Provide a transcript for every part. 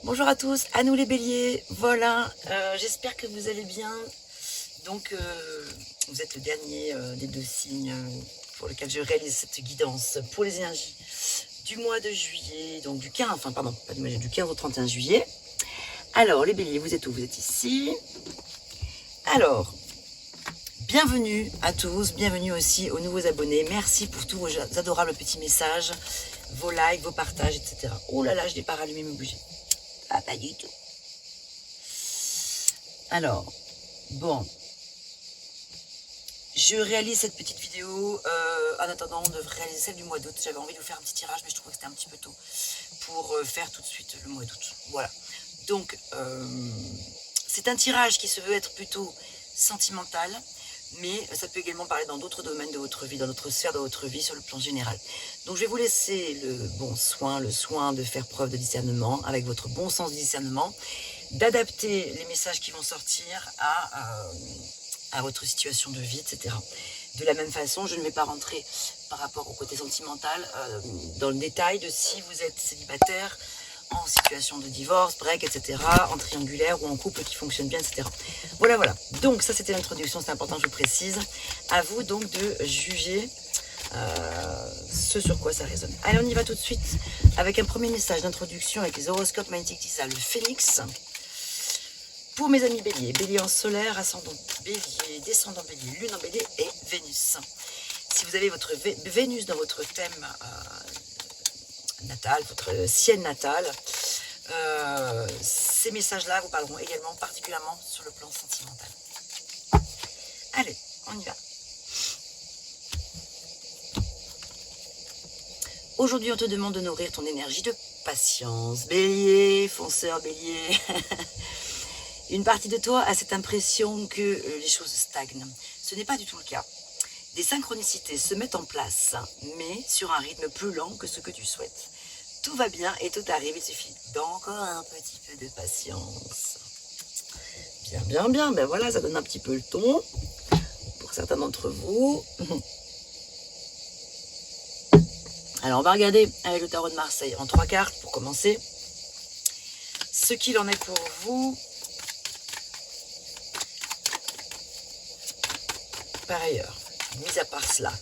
Bonjour à tous, à nous les béliers. Voilà, j'espère que vous allez bien. Donc, vous êtes le dernier des deux signes pour lequel je réalise cette guidance pour les énergies du mois de juillet, donc du 15, enfin pardon, pas du 15 au 31 juillet. Alors, les béliers, vous êtes où? Vous êtes ici. Alors, bienvenue à tous, bienvenue aussi aux nouveaux abonnés. Merci pour tous vos adorables petits messages, vos likes, vos partages, etc. Oh là là, je n'ai pas rallumé mes bougies. Ah, pas du tout. Alors, bon. Je réalise cette petite vidéo en attendant de réaliser celle du mois d'août. J'avais envie de vous faire un petit tirage, mais je trouvais que c'était un petit peu tôt pour faire tout de suite le mois d'août. Voilà. Donc, c'est un tirage qui se veut être plutôt sentimental, mais ça peut également parler dans d'autres domaines de votre vie, dans d'autres sphères de votre vie, sur le plan général. Donc, je vais vous laisser le soin de faire preuve de discernement, avec votre bon sens de discernement, d'adapter les messages qui vont sortir à votre situation de vie, etc. De la même façon, je ne vais pas rentrer par rapport au côté sentimental dans le détail de si vous êtes célibataire, en situation de divorce, break, etc., en triangulaire ou en couple qui fonctionne bien, etc. Voilà, voilà. Donc, ça, c'était l'introduction, c'est important, je vous précise. À vous, donc, de juger ce sur quoi ça résonne. Allez, on y va tout de suite avec un premier message d'introduction avec les horoscopes magnétiques d'Isa, le Phénix. Pour mes amis béliers, bélier en solaire, ascendant bélier, descendant bélier, lune en bélier et Vénus. Si vous avez votre Vénus dans votre thème natal, votre sienne natale, ces messages-là vous parleront également particulièrement sur le plan sentimental. Allez, on y va. Aujourd'hui, on te demande de nourrir ton énergie de patience. Bélier, fonceur, bélier. Une partie de toi a cette impression que les choses stagnent. Ce n'est pas du tout le cas. Des synchronicités se mettent en place, mais sur un rythme plus lent que ce que tu souhaites. Tout va bien et tout arrive, il suffit d'encore un petit peu de patience. Bien, bien, bien, ben voilà, ça donne un petit peu le ton pour certains d'entre vous. Alors, on va regarder avec le tarot de Marseille en 3 cartes pour commencer. Ce qu'il en est pour vous. Par ailleurs, mis à part cela,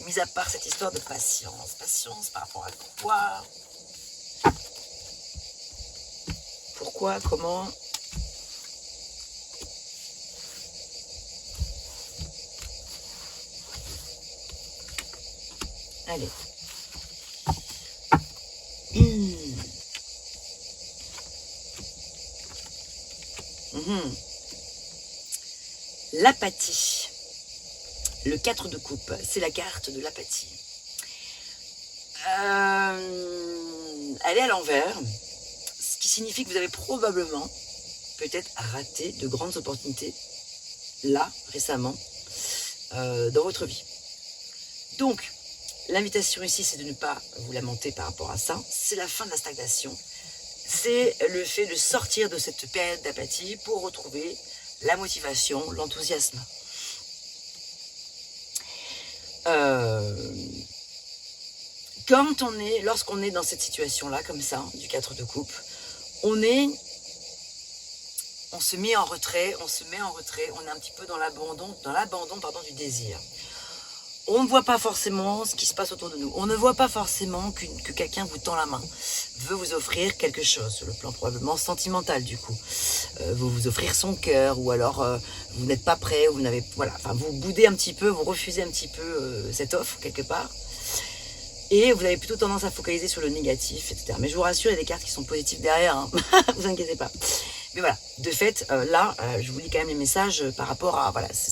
mis à part cette histoire de patience, patience par rapport à quoi? Pourquoi? Comment? Allez. L'apathie. Le 4 de coupe, c'est la carte de l'apathie. Elle est à l'envers, ce qui signifie que vous avez probablement, peut-être, raté de grandes opportunités, là, récemment, dans votre vie. Donc, l'invitation ici, c'est de ne pas vous lamenter par rapport à ça. C'est la fin de la stagnation. C'est le fait de sortir de cette période d'apathie pour retrouver la motivation, l'enthousiasme. Lorsqu'on est dans cette situation-là, comme ça, du 4 de coupe, on se met en retrait, on est un petit peu dans l'abandon, du désir. On ne voit pas forcément ce qui se passe autour de nous. On ne voit pas forcément que quelqu'un vous tend la main, veut vous offrir quelque chose, sur le plan probablement sentimental du coup. Veut vous offrir son cœur, ou alors vous n'êtes pas prêt, ou vous n'avez, voilà, enfin vous boudez un petit peu, vous refusez un petit peu cette offre quelque part. Et vous avez plutôt tendance à focaliser sur le négatif, etc. Mais je vous rassure, il y a des cartes qui sont positives derrière, hein. Vous inquiétez pas. Mais voilà, de fait, là, je vous lis quand même les messages par rapport à, voilà, ça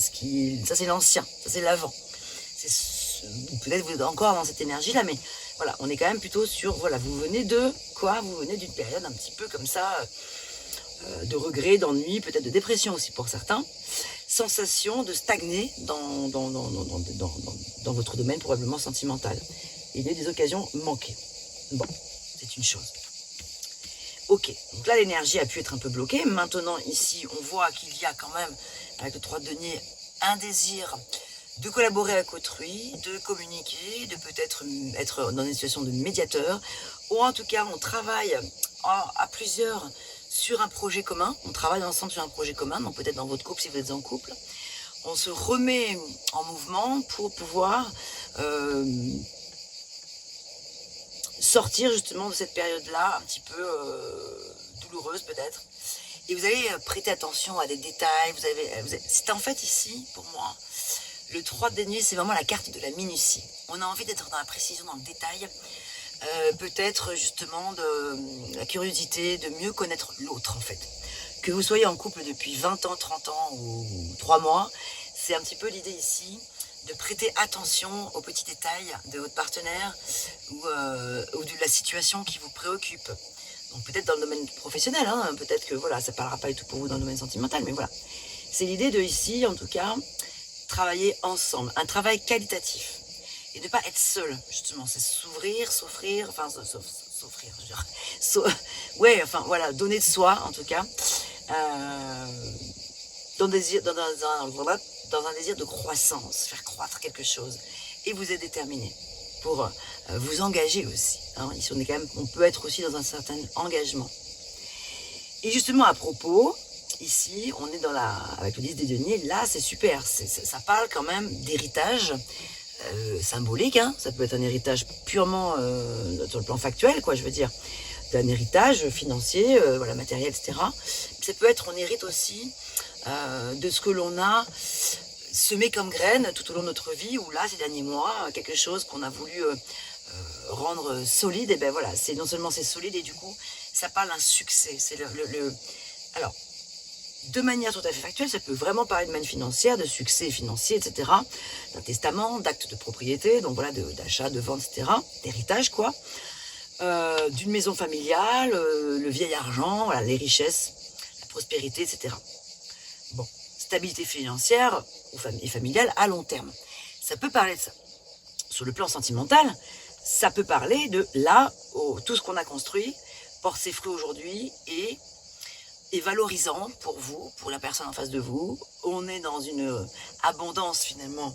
c'est l'ancien, ça c'est l'avant. Peut-être vous êtes encore dans cette énergie-là, mais voilà, on est quand même plutôt sur, voilà, vous venez d'une période un petit peu comme ça, de regret, d'ennui, peut-être de dépression aussi pour certains, sensation de stagner dans votre domaine probablement sentimental. Il y a eu des occasions manquées. Bon, c'est une chose. Ok, donc là l'énergie a pu être un peu bloquée. Maintenant ici, on voit qu'il y a quand même, avec le 3 de denier, un désir de collaborer avec autrui, de communiquer, de peut-être être dans une situation de médiateur, ou en tout cas on travaille à plusieurs sur un projet commun. On travaille ensemble sur un projet commun, donc peut-être dans votre couple si vous êtes en couple. On se remet en mouvement pour pouvoir sortir justement de cette période-là, un petit peu douloureuse peut-être. Et vous allez prêter attention à des détails. C'est en fait ici, pour moi, le 3 de denier, c'est vraiment la carte de la minutie. On a envie d'être dans la précision, dans le détail. Peut-être justement de la curiosité de mieux connaître l'autre en fait. Que vous soyez en couple depuis 20 ans, 30 ans ou 3 mois, c'est un petit peu l'idée ici de prêter attention aux petits détails de votre partenaire ou de la situation qui vous préoccupe. Donc peut-être dans le domaine professionnel, hein, peut-être que voilà, ça ne parlera pas du tout pour vous dans le domaine sentimental, mais voilà. C'est l'idée de ici, en tout cas, travailler ensemble, un travail qualitatif. Et ne pas être seul, justement, c'est s'offrir, enfin, s'offrir, je veux dire, ouais, enfin, voilà, donner de soi, en tout cas, dans un désir de croissance, faire croître quelque chose. Et vous êtes déterminé pour vous engager aussi. Hein. Ici, on peut être aussi dans un certain engagement. Et justement, à propos, ici, on est avec le 10 des deniers, là, c'est super, ça parle quand même d'héritage, symbolique, hein. Ça peut être un héritage purement sur le plan factuel, quoi, je veux dire, d'un héritage financier, voilà, matériel, etc. Ça peut être, on hérite aussi de ce que l'on a semé comme graine tout au long de notre vie, ou là, ces derniers mois, quelque chose qu'on a voulu rendre solide, et ben voilà, c'est non seulement c'est solide, et du coup, ça parle d'un succès. C'est alors, de manière tout à fait factuelle, ça peut vraiment parler de manne financière, de succès financier, etc. D'un testament, d'actes de propriété, donc voilà, d'achat, de vente, etc. D'héritage, quoi. D'une maison familiale, le vieil argent, voilà, les richesses, la prospérité, etc. Bon, stabilité financière et familiale à long terme. Ça peut parler de ça. Sur le plan sentimental, ça peut parler de là, tout ce qu'on a construit porte ses fruits aujourd'hui et valorisant pour vous, pour la personne en face de vous. On est dans une abondance finalement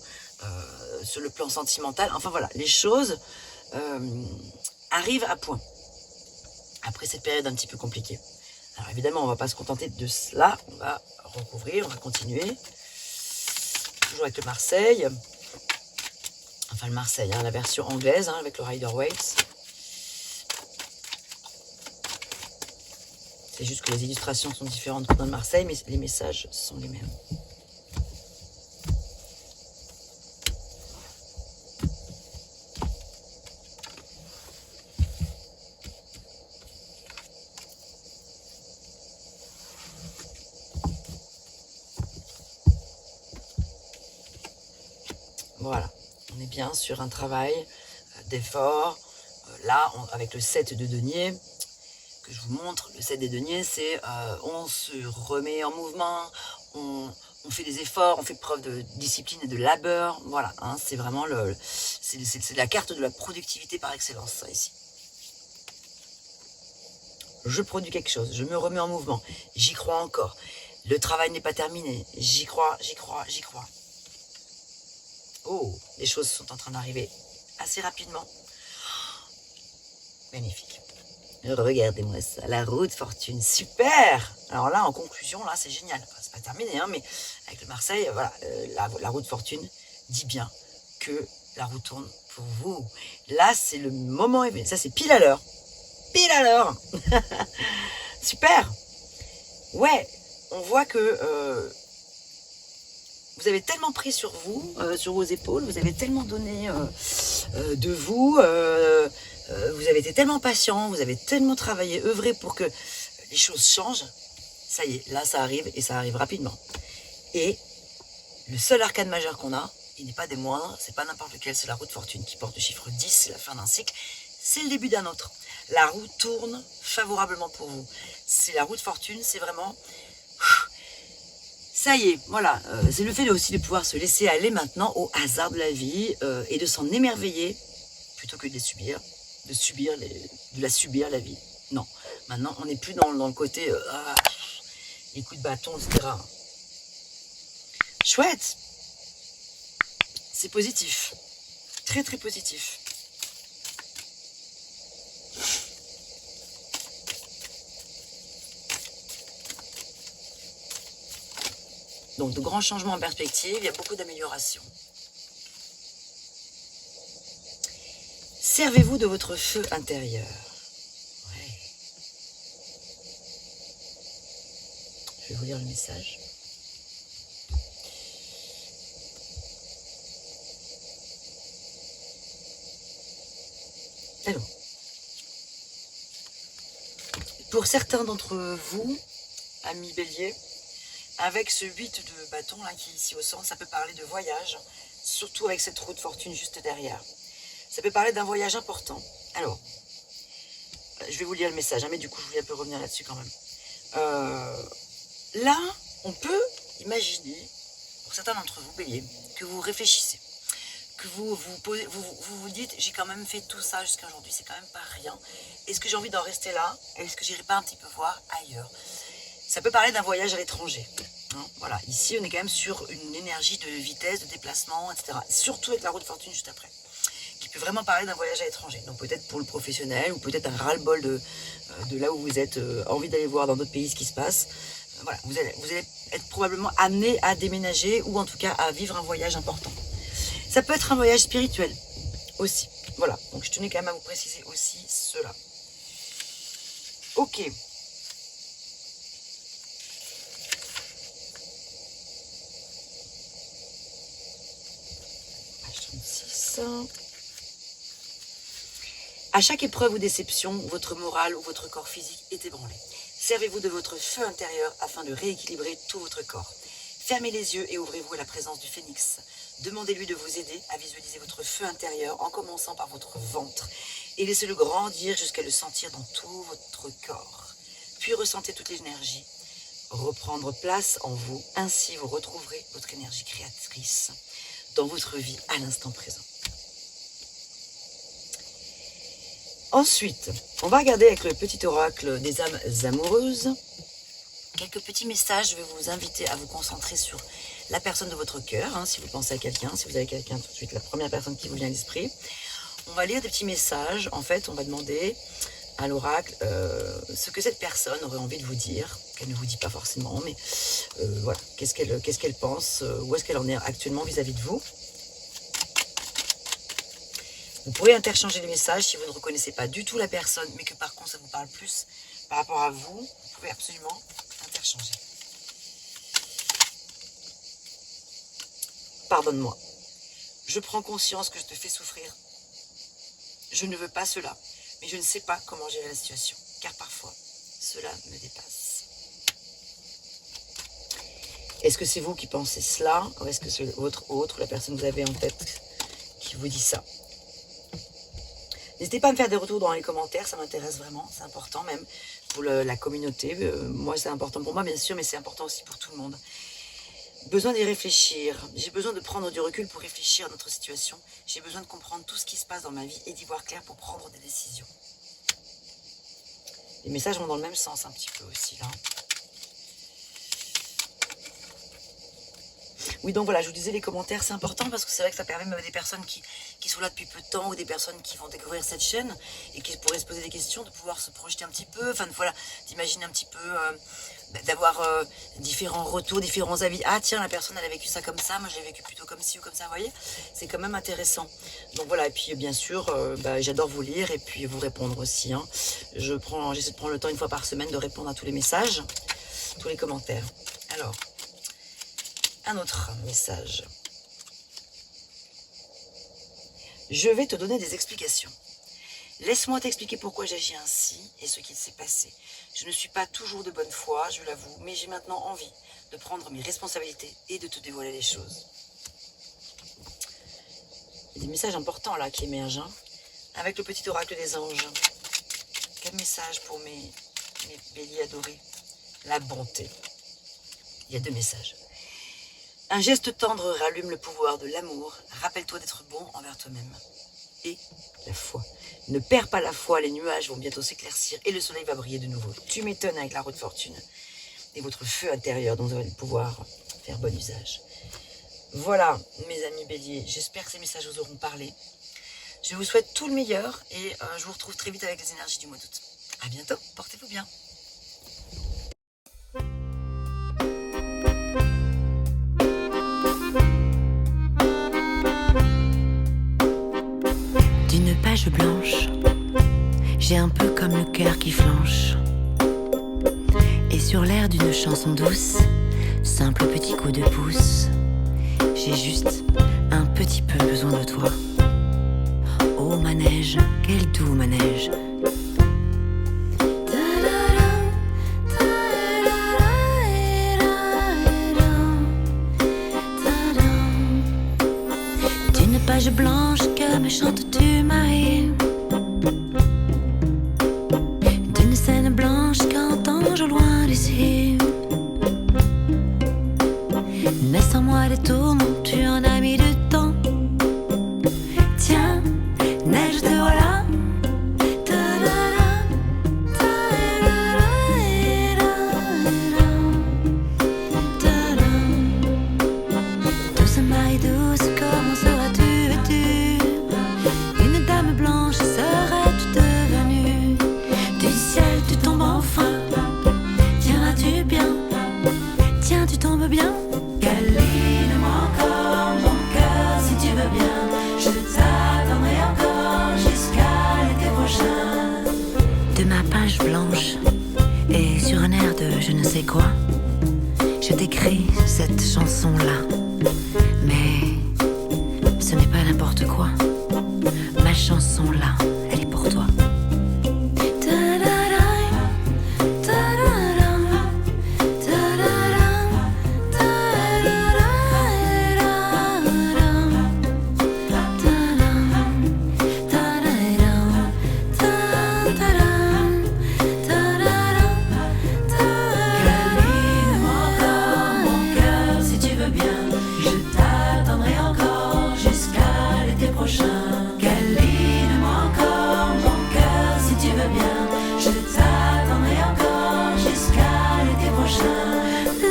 sur le plan sentimental. Enfin voilà, les choses arrivent à point après cette période un petit peu compliquée. Alors évidemment, on ne va pas se contenter de cela, on va recouvrir, on va continuer. Toujours avec le Marseille. Enfin le Marseille, hein, la version anglaise, hein, avec le Rider-Waite. C'est juste que les illustrations sont différentes dans le Marseille, mais les messages sont les mêmes. Voilà, on est bien sur un travail d'effort. Là, avec le 7 de denier, que je vous montre, le 7 des deniers, c'est on se remet en mouvement, on fait des efforts, on fait preuve de discipline et de labeur. Voilà, hein, c'est vraiment c'est la carte de la productivité par excellence, ça, ici. Je produis quelque chose, je me remets en mouvement, j'y crois encore. Le travail n'est pas terminé, j'y crois, j'y crois, j'y crois. Oh, les choses sont en train d'arriver assez rapidement. Magnifique. Regardez-moi ça, la roue de fortune, super. Alors là, en conclusion, là, c'est génial. Enfin, c'est pas terminé, hein, mais avec le Marseille, voilà, la roue de fortune dit bien que la roue tourne pour vous. Là, c'est le moment événement. Ça, c'est pile à l'heure. Pile à l'heure. Super. Ouais, on voit que vous avez tellement pris sur vous, sur vos épaules, vous avez tellement donné de vous, vous avez été tellement patient, vous avez tellement travaillé, œuvré pour que les choses changent. Ça y est, là ça arrive et ça arrive rapidement. Et le seul arcane majeur qu'on a, il n'est pas des moindres, c'est pas n'importe lequel, c'est la roue de fortune qui porte le chiffre 10, c'est la fin d'un cycle, c'est le début d'un autre. La roue tourne favorablement pour vous. C'est la roue de fortune, c'est vraiment... Ça y est, voilà, c'est le fait aussi de pouvoir se laisser aller maintenant au hasard de la vie et de s'en émerveiller plutôt que de les subir, de la subir la vie. Non, maintenant on n'est plus dans le côté les coups de bâton, etc. Chouette, c'est positif, très très positif. Donc de grands changements en perspective, il y a beaucoup d'améliorations. Servez-vous de votre feu intérieur. Ouais. Je vais vous lire le message. Alors, pour certains d'entre vous, amis bélier, avec ce 8 de bâton là, qui est ici au centre, ça peut parler de voyage, surtout avec cette roue de fortune juste derrière. Ça peut parler d'un voyage important. Alors, je vais vous lire le message, hein, mais du coup, je voulais un peu revenir là-dessus quand même. Là, on peut imaginer, pour certains d'entre vous, bélier, que vous réfléchissez, que vous dites, j'ai quand même fait tout ça jusqu'à aujourd'hui, c'est quand même pas rien. Est-ce que j'ai envie d'en rester là? Est-ce que j'irai pas un petit peu voir ailleurs? Ça peut parler d'un voyage à l'étranger. Hein, voilà, ici on est quand même sur une énergie de vitesse, de déplacement, etc. Surtout avec la roue de fortune juste après, qui peut vraiment parler d'un voyage à l'étranger. Donc peut-être pour le professionnel, ou peut-être un ras-le-bol de là où vous êtes, envie d'aller voir dans d'autres pays ce qui se passe. Voilà, vous allez être probablement amené à déménager, ou en tout cas à vivre un voyage important. Ça peut être un voyage spirituel aussi. Voilà, donc je tenais quand même à vous préciser aussi cela. Ok. Page 36. À chaque épreuve ou déception, votre morale ou votre corps physique est ébranlé. Servez-vous de votre feu intérieur afin de rééquilibrer tout votre corps. Fermez les yeux et ouvrez-vous à la présence du phénix. Demandez-lui de vous aider à visualiser votre feu intérieur en commençant par votre ventre et laissez-le grandir jusqu'à le sentir dans tout votre corps. Puis ressentez toute l'énergie reprendre place en vous. Ainsi, vous retrouverez votre énergie créatrice dans votre vie à l'instant présent. Ensuite, on va regarder avec le petit oracle des âmes amoureuses quelques petits messages. Je vais vous inviter à vous concentrer sur la personne de votre cœur, hein, si vous pensez à quelqu'un, si vous avez quelqu'un tout de suite, la première personne qui vous vient à l'esprit. On va lire des petits messages. En fait, on va demander à l'oracle ce que cette personne aurait envie de vous dire, qu'elle ne vous dit pas forcément, mais voilà, qu'est-ce qu'elle pense, où est-ce qu'elle en est actuellement vis-à-vis de vous. Vous pourrez interchanger les messages si vous ne reconnaissez pas du tout la personne, mais que par contre ça vous parle plus par rapport à vous. Vous pouvez absolument interchanger. Pardonne-moi. Je prends conscience que je te fais souffrir. Je ne veux pas cela, mais je ne sais pas comment gérer la situation, car parfois, cela me dépasse. Est-ce que c'est vous qui pensez cela, ou est-ce que c'est votre autre, la personne que vous avez en tête, qui vous dit ça? N'hésitez pas à me faire des retours dans les commentaires, ça m'intéresse vraiment, c'est important même pour la communauté. Moi, c'est important pour moi, bien sûr, mais c'est important aussi pour tout le monde. Besoin d'y réfléchir, j'ai besoin de prendre du recul pour réfléchir à notre situation. J'ai besoin de comprendre tout ce qui se passe dans ma vie et d'y voir clair pour prendre des décisions. Les messages vont dans le même sens un petit peu aussi là. Oui, donc voilà, je vous disais, les commentaires, c'est important parce que c'est vrai que ça permet même à des personnes qui sont là depuis peu de temps ou des personnes qui vont découvrir cette chaîne et qui pourraient se poser des questions, de pouvoir se projeter un petit peu, enfin voilà, d'imaginer un petit peu, d'avoir différents retours, différents avis. Ah tiens, la personne, elle a vécu ça comme ça, moi j'ai vécu plutôt comme ci ou comme ça, vous voyez, c'est quand même intéressant. Donc voilà, et puis bien sûr, j'adore vous lire et puis vous répondre aussi. Hein. J'essaie de prendre le temps une fois par semaine de répondre à tous les messages, tous les commentaires. Alors, un autre message. Je vais te donner des explications. Laisse-moi t'expliquer pourquoi j'agis ainsi et ce qu'il s'est passé. Je ne suis pas toujours de bonne foi, je l'avoue, mais j'ai maintenant envie de prendre mes responsabilités et de te dévoiler les choses. Il y a des messages importants là qui émergent, hein, avec le petit oracle des anges. Quel message pour mes béliers adorés? La bonté. Il y a deux messages. Un geste tendre rallume le pouvoir de l'amour. Rappelle-toi d'être bon envers toi-même. Et la foi. Ne perds pas la foi, les nuages vont bientôt s'éclaircir et le soleil va briller de nouveau. Tu m'étonnes avec la roue de fortune et votre feu intérieur dont vous allez pouvoir faire bon usage. Voilà, mes amis béliers, j'espère que ces messages vous auront parlé. Je vous souhaite tout le meilleur et je vous retrouve très vite avec les énergies du mois d'août. À bientôt, portez-vous bien. J'ai un peu comme le cœur qui flanche. Et sur l'air d'une chanson douce, simple petit coup de pouce, j'ai juste un petit peu besoin de toi. Oh manège, quel doux manège. D'une page blanche que me chantes-tu Marie, d'une scène blanche qu'entends-je au loin d'ici. Mais sans moi des tourments, tu en as mis du temps. Tiens, neige te voilà. Douce Marie douce, comment seras-tu vêtue? Une dame blanche serais-tu devenue? Du ciel tu tombes enfin. Tiendras-tu bien? Tiens, tu tombes bien? Câline-moi encore mon cœur si tu veux bien. Je t'attendrai encore jusqu'à l'été prochain. De ma page blanche et sur un air de je ne sais quoi, je t'écris cette chanson-là. Mais ce n'est pas n'importe quoi. Ma chanson-là, elle est pour toi.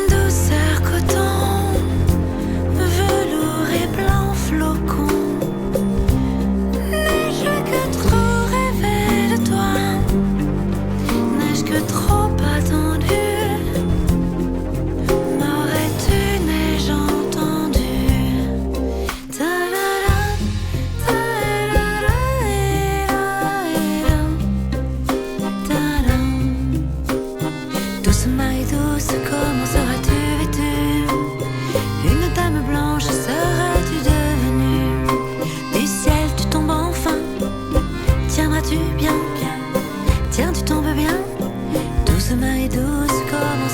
Douceur coton, velours et blanc flocon, neige que trop rêvé de toi, neige que trop attendue. M'aurais-tu neige entendue? Douce Marie douce, comment seras-tu vêtue? Une dame blanche seras-tu devenue? Du ciel tu tombes enfin. Tiendras-tu bien? Tiens, tu tombes bien? Douce Marie douce, comment